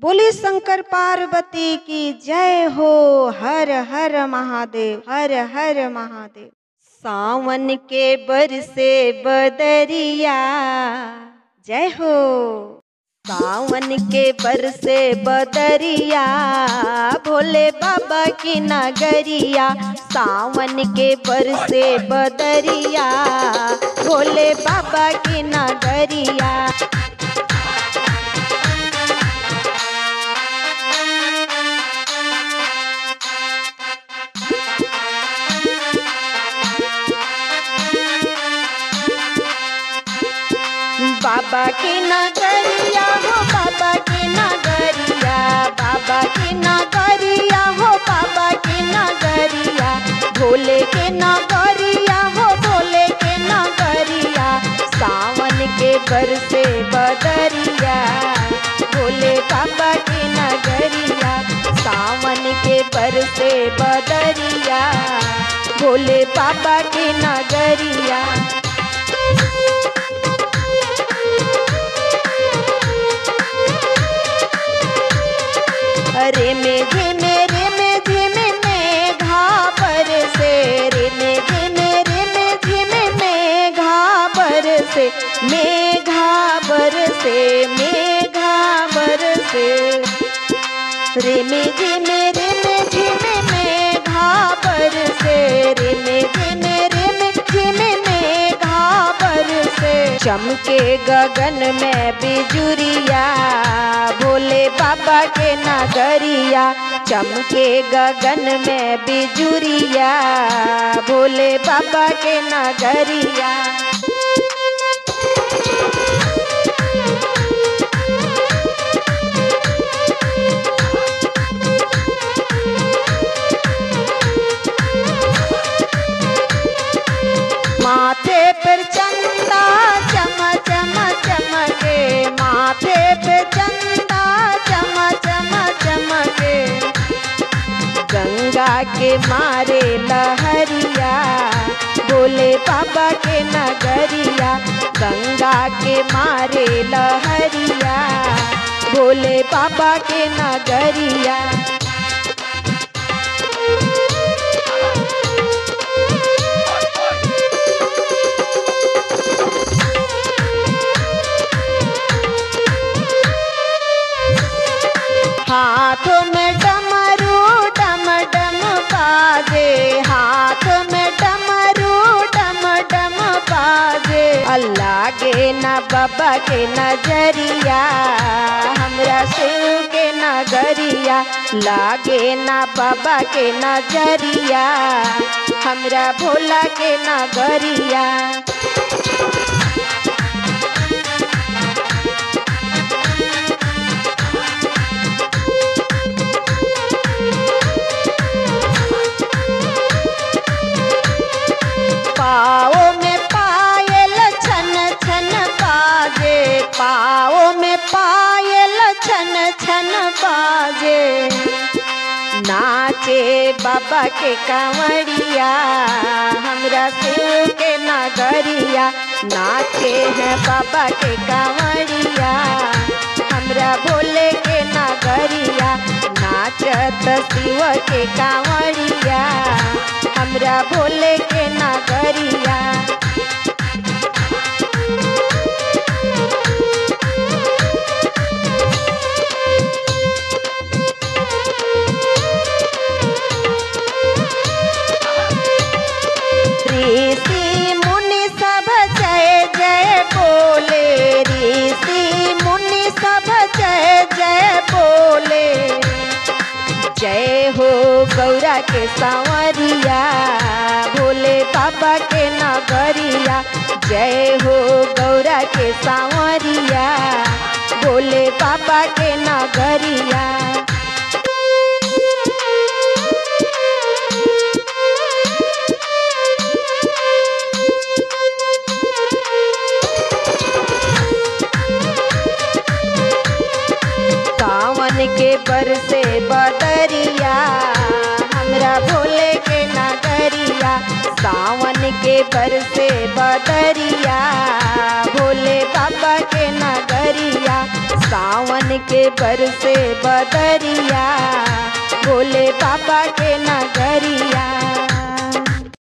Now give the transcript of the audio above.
बोली शंकर पार्वती की जय हो। हर हर महादेव, हर हर महादेव। सावन के बरसे बदरिया, जय हो। सावन के बरसे बदरिया, भोले बाबा की नगरिया। सावन के बरसे बदरिया, भोले बाबा की नगरिया। बाबा की नगरिया हो, बाबा की नगरिया, बाबा की नगरिया हो, बाबा की नगरिया। भोले के नगरिया हो, भोले के नगरिया। सावन के बरसे बदरिया, भोले बाबा की नगरिया। सावन के बरसे बदरिया, भोले बाबा की नगरिया। रे में झिमे, रे में झिमे मेघा बरसे, रे में झिमे, रे में झिमे मेघा बरसे, मेघा बरसे, मेघा बरसे। रे में झिमे, रे में झिमे मेघा बरसे, रे में झिमे, रे में झिमे मेघा बरसे। चमके गगन में बिजुरिया, भोले बाबा के नगरिया। चमके गगन में बिजुरिया, भोले बाबा के नगरिया। माथे पर चंदा चम चम चमके, माथे पे चंदा चम चम चमके। गंगा के मारे लहरिया, भोले बाबा के नगरिया। गंगा के मारे लहरिया, भोले बाबा के नगरिया। हाथों में डमरू डम डम बाजे, हाथ में डमरू डम डम बाजे। अल्लाह के ना बाबा के नजरिया, हमरा शिव के नगरिया। लागे ना बाबा के नजरिया, हमरा भोला के नगरिया। पाओ में पायल छन छन बाजे, पाओ में पायल छन छन बाजे। नाचे बाबा के कांवरिया, हमरा शिव के नगरिया। नाचे हैं बाबा के कांवरिया, हमरा भोले के नगरिया। नाचत शिव के कांवरिया, हमरा भोले के नगरिया। ऋषि मुनि सब जय जय बोले, ऋषि मुनि सब जय जय बोले। जय हो गौरा के सांवरिया, भोले बाबा के नगरिया। जय हो गौरा के सांवरिया, भोले बाबा के नगरिया। सावन के बरसे बदरिया, हमरा भोले के नगरिया। सावन के बरसे बदरिया, भोले बाबा के नगरिया। सावन के बरसे बदरिया भोले बाबा के नगरिया।